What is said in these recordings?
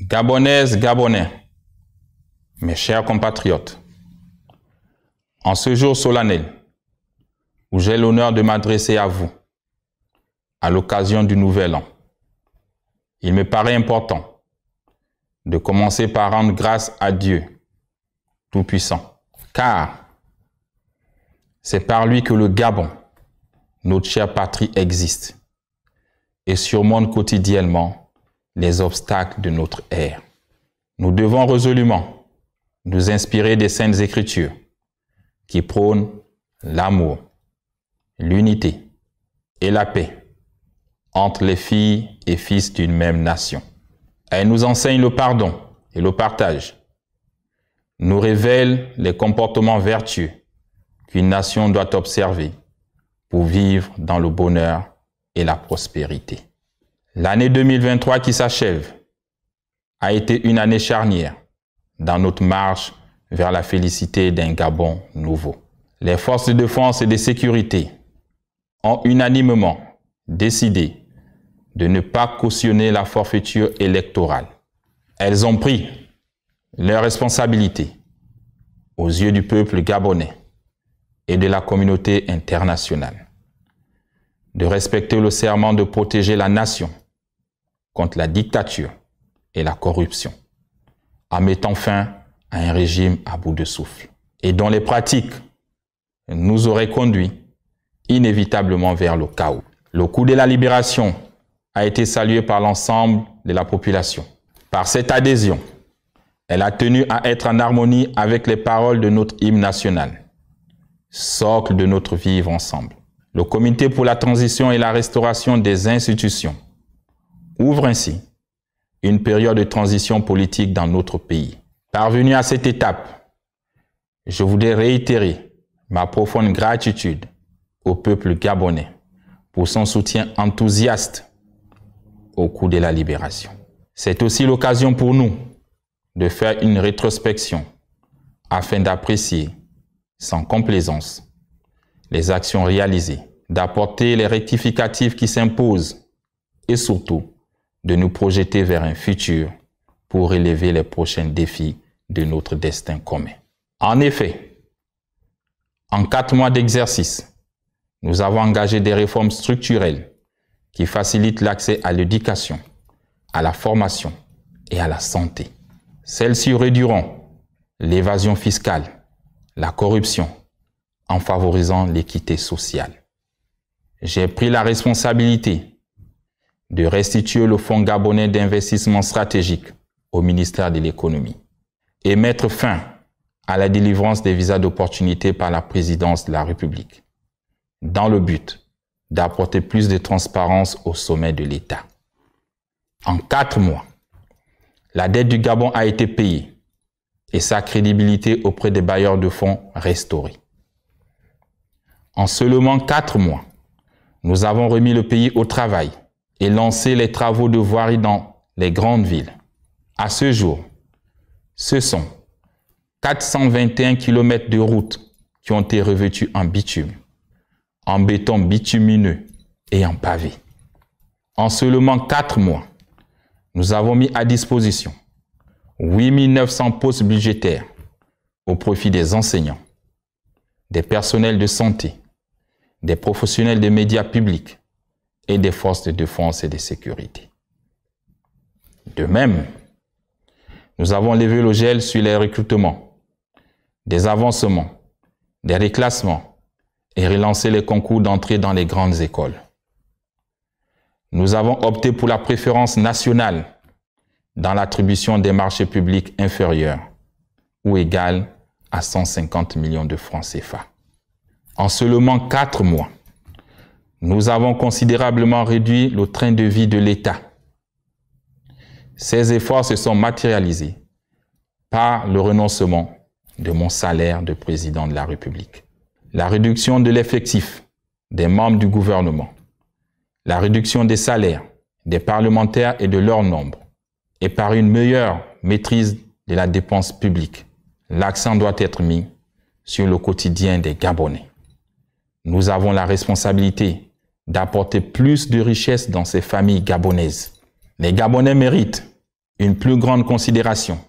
Gabonaises, Gabonais, mes chers compatriotes, en ce jour solennel où j'ai l'honneur de m'adresser à vous, à l'occasion du Nouvel An, il me paraît important de commencer par rendre grâce à Dieu Tout-Puissant, car c'est par lui que le Gabon, notre chère patrie, existe et surmonte quotidiennement les obstacles de notre ère. Nous devons résolument nous inspirer des Saintes Écritures qui prônent l'amour, l'unité et la paix entre les filles et fils d'une même nation. Elles nous enseignent le pardon et le partage, nous révèlent les comportements vertueux qu'une nation doit observer pour vivre dans le bonheur et la prospérité. L'année 2023 qui s'achève a été une année charnière dans notre marche vers la félicité d'un Gabon nouveau. Les forces de défense et de sécurité ont unanimement décidé de ne pas cautionner la forfaiture électorale. Elles ont pris leurs responsabilités aux yeux du peuple gabonais et de la communauté internationale, de respecter le serment de protéger la nation contre la dictature et la corruption, en mettant fin à un régime à bout de souffle, et dont les pratiques nous auraient conduits inévitablement vers le chaos. Le coup de la libération a été salué par l'ensemble de la population. Par cette adhésion, elle a tenu à être en harmonie avec les paroles de notre hymne national, socle de notre vivre ensemble. Le Comité pour la transition et la restauration des institutions ouvre ainsi une période de transition politique dans notre pays. Parvenu à cette étape, je voudrais réitérer ma profonde gratitude au peuple gabonais pour son soutien enthousiaste au coup de la libération. C'est aussi l'occasion pour nous de faire une rétrospection afin d'apprécier sans complaisance les actions réalisées, d'apporter les rectificatifs qui s'imposent et surtout de nous projeter vers un futur pour relever les prochains défis de notre destin commun. En effet, en 4 mois d'exercice, nous avons engagé des réformes structurelles qui facilitent l'accès à l'éducation, à la formation et à la santé. Celles-ci réduiront l'évasion fiscale, la corruption, en favorisant l'équité sociale. J'ai pris la responsabilité de restituer le Fonds gabonais d'investissement stratégique au ministère de l'économie et mettre fin à la délivrance des visas d'opportunité par la présidence de la République, dans le but d'apporter plus de transparence au sommet de l'État. En 4 mois, la dette du Gabon a été payée et sa crédibilité auprès des bailleurs de fonds restaurée. En seulement 4 mois, nous avons remis le pays au travail et lancé les travaux de voirie dans les grandes villes. À ce jour, ce sont 421 km de routes qui ont été revêtues en bitume, en béton bitumineux et en pavé. En seulement 4 mois, nous avons mis à disposition 8 900 postes budgétaires au profit des enseignants, des personnels de santé, des professionnels des médias publics et des forces de défense et de sécurité. De même, nous avons levé le gel sur les recrutements, des avancements, des reclassements et relancé les concours d'entrée dans les grandes écoles. Nous avons opté pour la préférence nationale dans l'attribution des marchés publics inférieurs ou égales à 150 millions de francs CFA. En seulement 4 mois, nous avons considérablement réduit le train de vie de l'État. Ces efforts se sont matérialisés par le renoncement de mon salaire de président de la République, la réduction de l'effectif des membres du gouvernement, la réduction des salaires des parlementaires et de leur nombre, et par une meilleure maîtrise de la dépense publique. L'accent doit être mis sur le quotidien des Gabonais. Nous avons la responsabilité d'apporter plus de richesse dans ces familles gabonaises. Les Gabonais méritent une plus grande considération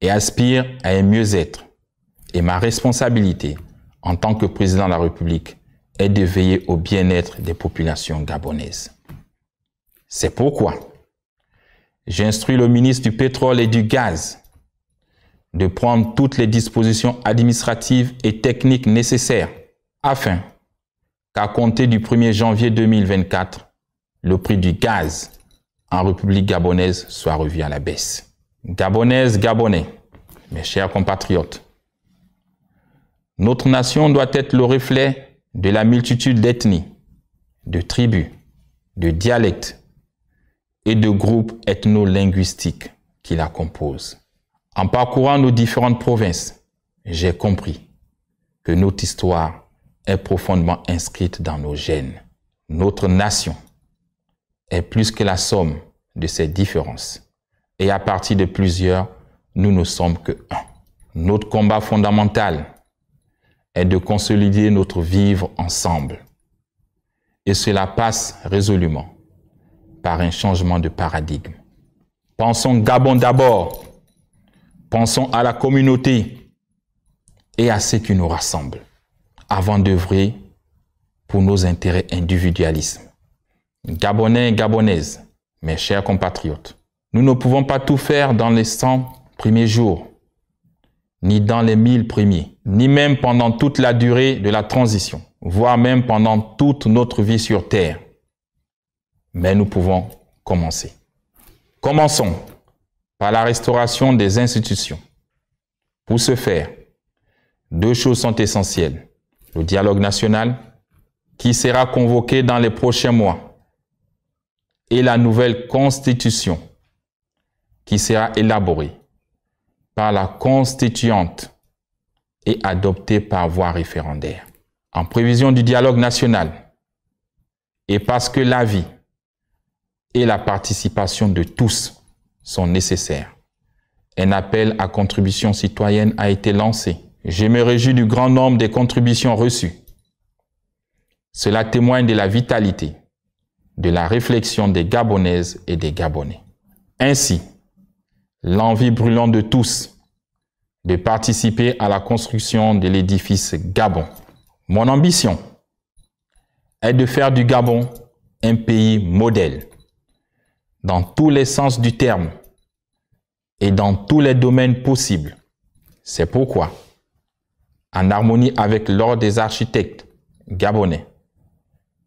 et aspire à un mieux-être. Et ma responsabilité en tant que président de la République est de veiller au bien-être des populations gabonaises. C'est pourquoi j'instruis le ministre du Pétrole et du Gaz de prendre toutes les dispositions administratives et techniques nécessaires afin qu'à compter du 1er janvier 2024, le prix du gaz en République gabonaise soit revu à la baisse. Gabonaises, Gabonais, mes chers compatriotes, notre nation doit être le reflet de la multitude d'ethnies, de tribus, de dialectes et de groupes ethno-linguistiques qui la composent. En parcourant nos différentes provinces, j'ai compris que notre histoire est profondément inscrite dans nos gènes. Notre nation est plus que la somme de ses différences. Et à partir de plusieurs, nous ne sommes que un. Notre combat fondamental est de consolider notre vivre ensemble. Et cela passe résolument par un changement de paradigme. Pensons Gabon d'abord. Pensons à la communauté et à ce qui nous rassemble, avant d'œuvrer pour nos intérêts individualistes. Gabonais et Gabonaises, mes chers compatriotes, nous ne pouvons pas tout faire dans les 100 premiers jours, ni dans les 1000 premiers, ni même pendant toute la durée de la transition, voire même pendant toute notre vie sur Terre. Mais nous pouvons commencer. Commençons par la restauration des institutions. Pour ce faire, deux choses sont essentielles. Le dialogue national, qui sera convoqué dans les prochains mois, et la nouvelle constitution, qui sera élaborée par la constituante et adoptée par voie référendaire. En prévision du dialogue national, et parce que l'avis et la participation de tous sont nécessaires, un appel à contribution citoyenne a été lancé. Je me réjouis du grand nombre des contributions reçues. Cela témoigne de la vitalité, de la réflexion des Gabonaises et des Gabonais. Ainsi, l'envie brûlante de tous de participer à la construction de l'édifice Gabon. Mon ambition est de faire du Gabon un pays modèle, dans tous les sens du terme et dans tous les domaines possibles. C'est pourquoi, en harmonie avec l'ordre des architectes gabonais,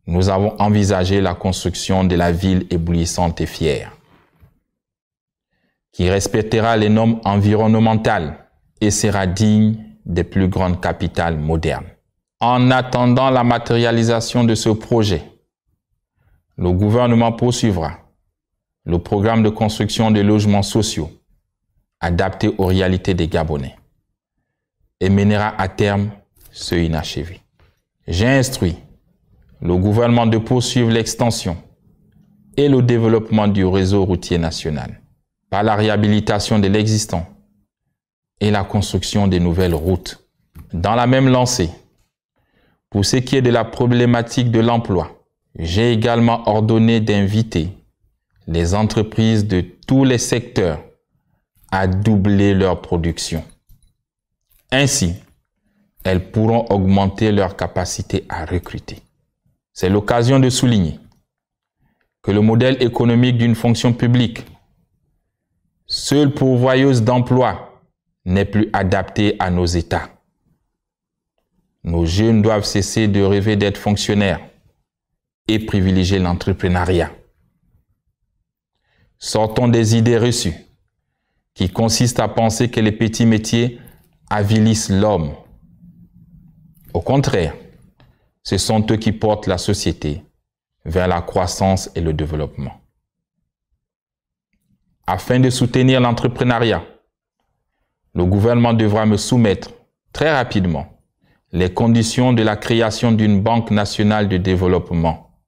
nous avons envisagé la construction de la ville éblouissante et fière, qui respectera les normes environnementales et sera digne des plus grandes capitales modernes. En attendant la matérialisation de ce projet, le gouvernement poursuivra le programme de construction de logements sociaux adaptés aux réalités des Gabonais et mènera à terme ceux inachevés. J'ai instruit le gouvernement de poursuivre l'extension et le développement du réseau routier national par la réhabilitation de l'existant et la construction de nouvelles routes. Dans la même lancée, pour ce qui est de la problématique de l'emploi, j'ai également ordonné d'inviter les entreprises de tous les secteurs à doubler leur production. Ainsi, elles pourront augmenter leur capacité à recruter. C'est l'occasion de souligner que le modèle économique d'une fonction publique, seule pourvoyeuse d'emploi, n'est plus adapté à nos États. Nos jeunes doivent cesser de rêver d'être fonctionnaires et privilégier l'entrepreneuriat. Sortons des idées reçues qui consistent à penser que les petits métiers avilissent l'homme. Au contraire, ce sont eux qui portent la société vers la croissance et le développement. Afin de soutenir l'entrepreneuriat, le gouvernement devra me soumettre très rapidement les conditions de la création d'une banque nationale de développement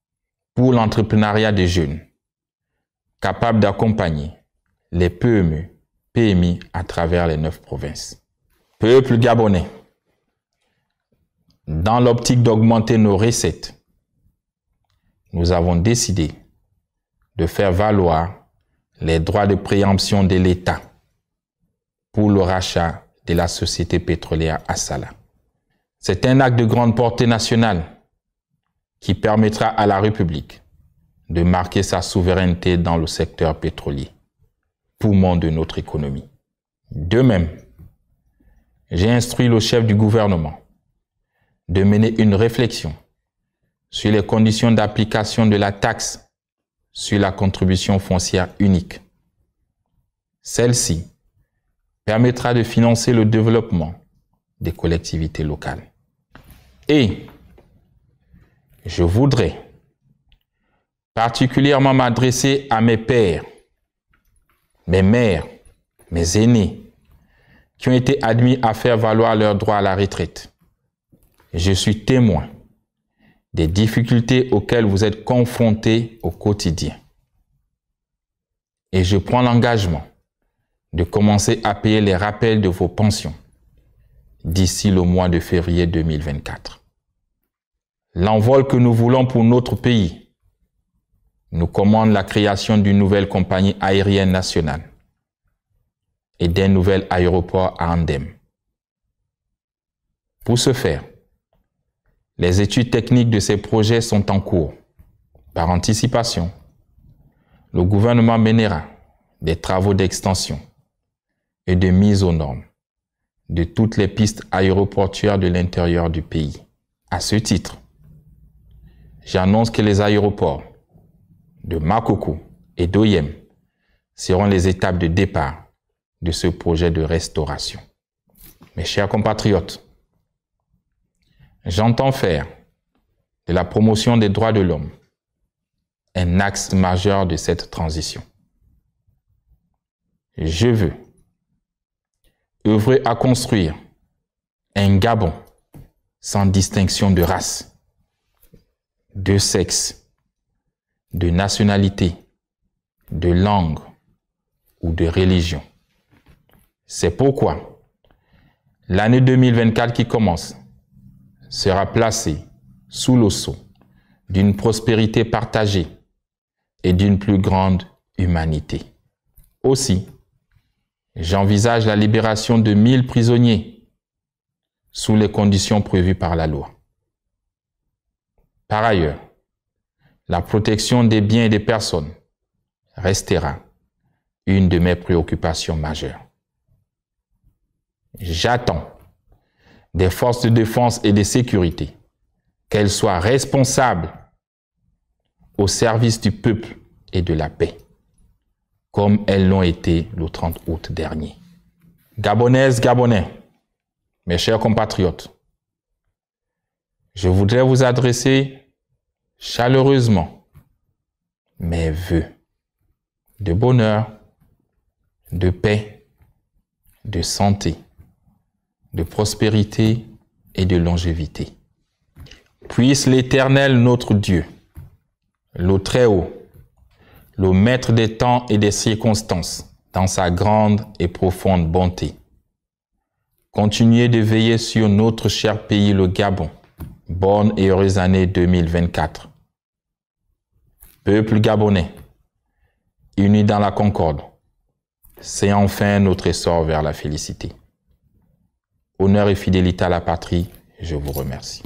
pour l'entrepreneuriat des jeunes, capable d'accompagner les PME, PMI à travers les 9 provinces. Peuple gabonais, dans l'optique d'augmenter nos recettes, nous avons décidé de faire valoir les droits de préemption de l'État pour le rachat de la société pétrolière Assala. C'est un acte de grande portée nationale qui permettra à la République de marquer sa souveraineté dans le secteur pétrolier, poumon de notre économie. De même, j'ai instruit le chef du gouvernement de mener une réflexion sur les conditions d'application de la taxe sur la contribution foncière unique. Celle-ci permettra de financer le développement des collectivités locales. Et je voudrais particulièrement m'adresser à mes pères, mes mères, mes aînés, qui ont été admis à faire valoir leur droit à la retraite. Je suis témoin des difficultés auxquelles vous êtes confrontés au quotidien. Et je prends l'engagement de commencer à payer les rappels de vos pensions d'ici le mois de février 2024. L'envol que nous voulons pour notre pays nous commande la création d'une nouvelle compagnie aérienne nationale et d'un nouvel aéroport à Andem. Pour ce faire, les études techniques de ces projets sont en cours. Par anticipation, le gouvernement mènera des travaux d'extension et de mise aux normes de toutes les pistes aéroportuaires de l'intérieur du pays. À ce titre, j'annonce que les aéroports de Makoko et d'Oyem seront les étapes de départ de ce projet de restauration. Mes chers compatriotes, j'entends faire de la promotion des droits de l'homme un axe majeur de cette transition. Je veux œuvrer à construire un Gabon sans distinction de race, de sexe, de nationalité, de langue ou de religion. C'est pourquoi l'année 2024 qui commence sera placée sous le sceau d'une prospérité partagée et d'une plus grande humanité. Aussi, j'envisage la libération de 1000 prisonniers sous les conditions prévues par la loi. Par ailleurs, la protection des biens et des personnes restera une de mes préoccupations majeures. J'attends des forces de défense et de sécurité qu'elles soient responsables au service du peuple et de la paix, comme elles l'ont été le 30 août dernier. Gabonaises, Gabonais, mes chers compatriotes, je voudrais vous adresser chaleureusement mes vœux de bonheur, de paix, de santé, de prospérité et de longévité. Puisse l'Éternel notre Dieu, le Très-Haut, le Maître des temps et des circonstances, dans sa grande et profonde bonté, continuer de veiller sur notre cher pays, le Gabon. Bonne et heureuse année 2024. Peuple gabonais, unis dans la concorde, c'est enfin notre essor vers la félicité. Honneur et fidélité à la patrie, je vous remercie.